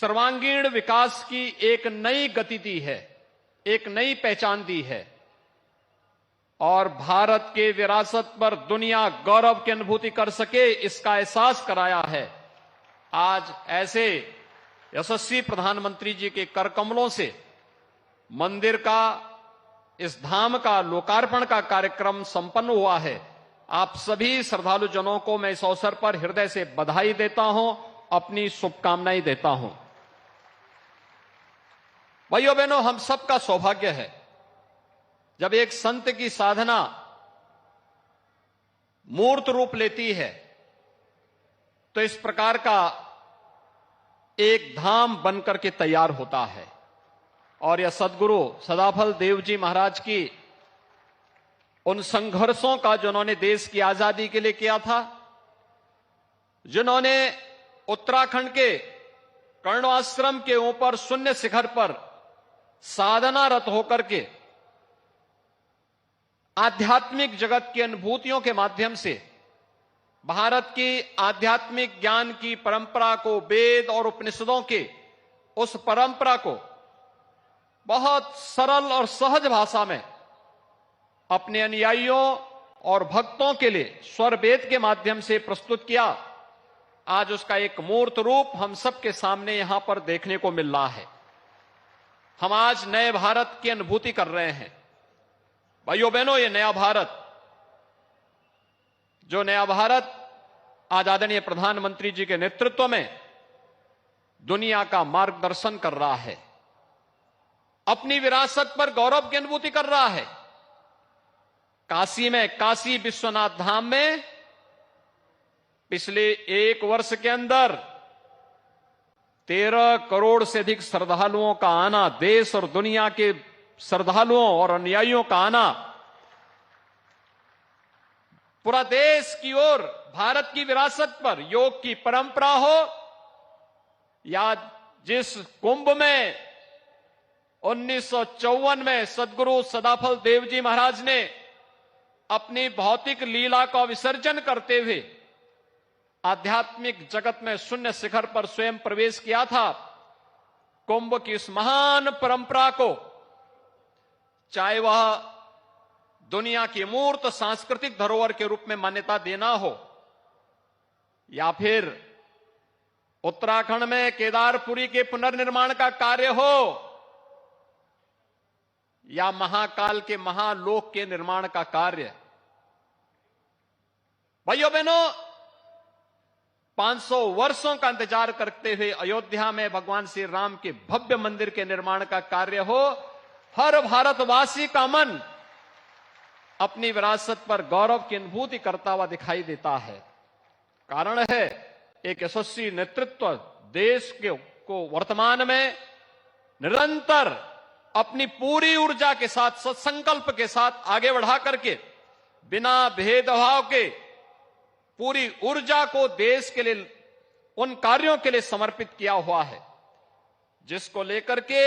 सर्वांगीण विकास की एक नई गति दी है, एक नई पहचान दी है और भारत के विरासत पर दुनिया गौरव की अनुभूति कर सके इसका एहसास कराया है। आज ऐसे यशस्वी प्रधानमंत्री जी के कर कमलों से मंदिर का, इस धाम का लोकार्पण का कार्यक्रम संपन्न हुआ है। आप सभी श्रद्धालु जनों को मैं इस अवसर पर हृदय से बधाई देता हूं, अपनी शुभकामनाएं देता हूं। भाइयों बहनों, हम सबका सौभाग्य है जब एक संत की साधना मूर्त रूप लेती है तो इस प्रकार का एक धाम बनकर के तैयार होता है। और यह सदगुरु सदाफल देव जी महाराज की उन संघर्षों का जिन्होंने देश की आजादी के लिए किया था, जिन्होंने उत्तराखंड के कर्ण आश्रम के ऊपर शून्य शिखर पर साधनारत होकर के आध्यात्मिक जगत की अनुभूतियों के माध्यम से भारत की आध्यात्मिक ज्ञान की परंपरा को, वेद और उपनिषदों के उस परंपरा को बहुत सरल और सहज भाषा में अपने अनुयायियों और भक्तों के लिए स्वर वेद के माध्यम से प्रस्तुत किया। आज उसका एक मूर्त रूप हम सबके सामने यहां पर देखने को मिल रहा है। हम आज नए भारत की अनुभूति कर रहे हैं। भाइयों बहनों, ये नया भारत, जो नया भारत आज आदरणीय प्रधानमंत्री जी के नेतृत्व में दुनिया का मार्गदर्शन कर रहा है, अपनी विरासत पर गौरव की अनुभूति कर रहा है। काशी में, काशी विश्वनाथ धाम में पिछले एक वर्ष के अंदर 13 करोड़ से अधिक श्रद्धालुओं का आना, देश और दुनिया के श्रद्धालुओं और अनुयायियों का आना, पूरा देश की ओर भारत की विरासत पर योग की परंपरा हो या जिस कुंभ में 1954 में सदगुरु सदाफल देव जी महाराज ने अपनी भौतिक लीला का विसर्जन करते हुए आध्यात्मिक जगत में शून्य शिखर पर स्वयं प्रवेश किया था, कुंभ की इस महान परंपरा को, चाहे वह दुनिया की मूर्त सांस्कृतिक धरोहर के रूप में मान्यता देना हो या फिर उत्तराखंड में केदारपुरी के पुनर्निर्माण का कार्य हो या महाकाल के महालोक के निर्माण का कार्य। भाइयों बहनों, 500 वर्षों का इंतजार करते हुए अयोध्या में भगवान श्री राम के भव्य मंदिर के निर्माण का कार्य हो, हर भारतवासी का मन अपनी विरासत पर गौरव की अनुभूति करता हुआ दिखाई देता है। कारण है एक यशस्वी नेतृत्व देश को वर्तमान में निरंतर अपनी पूरी ऊर्जा के साथ, सत्संकल्प के साथ आगे बढ़ा करके बिना भेदभाव के पूरी ऊर्जा को देश के लिए, उन कार्यों के लिए समर्पित किया हुआ है जिसको लेकर के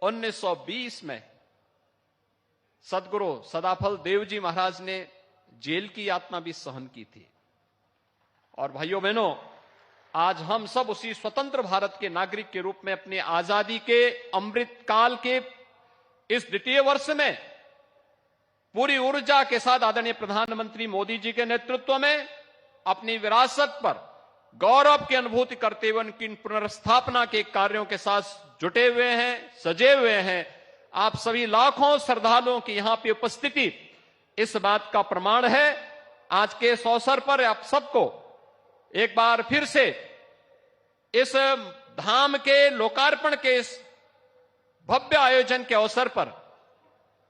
1920 में सदगुरु सदाफल देव जी महाराज ने जेल की यातना भी सहन की थी। और भाइयों बहनों, आज हम सब उसी स्वतंत्र भारत के नागरिक के रूप में अपनी आजादी के अमृत काल के इस द्वितीय वर्ष में पूरी ऊर्जा के साथ आदरणीय प्रधानमंत्री मोदी जी के नेतृत्व में अपनी विरासत पर गौरव की अनुभूति करते हुए उनकी पुनर्स्थापना के कार्यों के साथ जुटे हुए हैं, सजे हुए हैं। आप सभी लाखों श्रद्धालुओं की यहां पे उपस्थिति इस बात का प्रमाण है। आज के इस अवसर पर आप सबको एक बार फिर से इस धाम के लोकार्पण के इस भव्य आयोजन के अवसर पर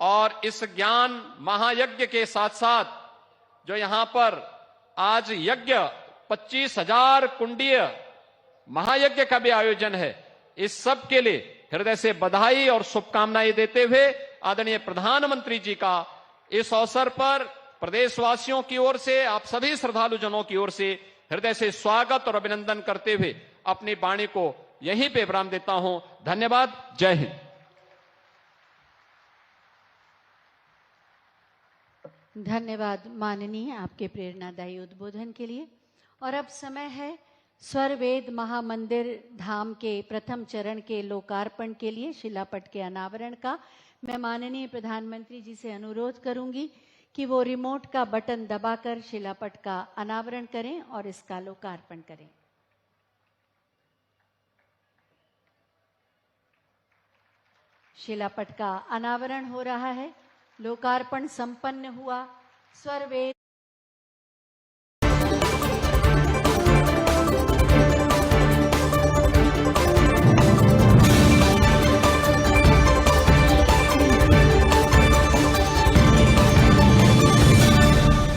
और इस ज्ञान महायज्ञ के साथ साथ जो यहां पर आज यज्ञ 25,000 कुंडीय महायज्ञ का भी आयोजन है, इस सब के लिए हृदय से बधाई और शुभकामनाएं देते हुए आदरणीय प्रधानमंत्री जी का इस अवसर पर प्रदेशवासियों की ओर से, आप सभी श्रद्धालु जनों की ओर से हृदय से स्वागत और अभिनंदन करते हुए अपनी वाणी को यहीं पे विराम देता हूं। धन्यवाद। जय हिंद। धन्यवाद माननीय, आपके प्रेरणादायी उद्बोधन के लिए। और अब समय है स्वरवेद महामंदिर धाम के प्रथम चरण के लोकार्पण के लिए शिलापट के अनावरण का मैं माननीय प्रधानमंत्री जी से अनुरोध करूंगी कि वो रिमोट का बटन दबाकर शिलापट का अनावरण करें और इसका लोकार्पण करें। शिलापट का अनावरण हो रहा है। लोकार्पण संपन्न हुआ। स्वरवेद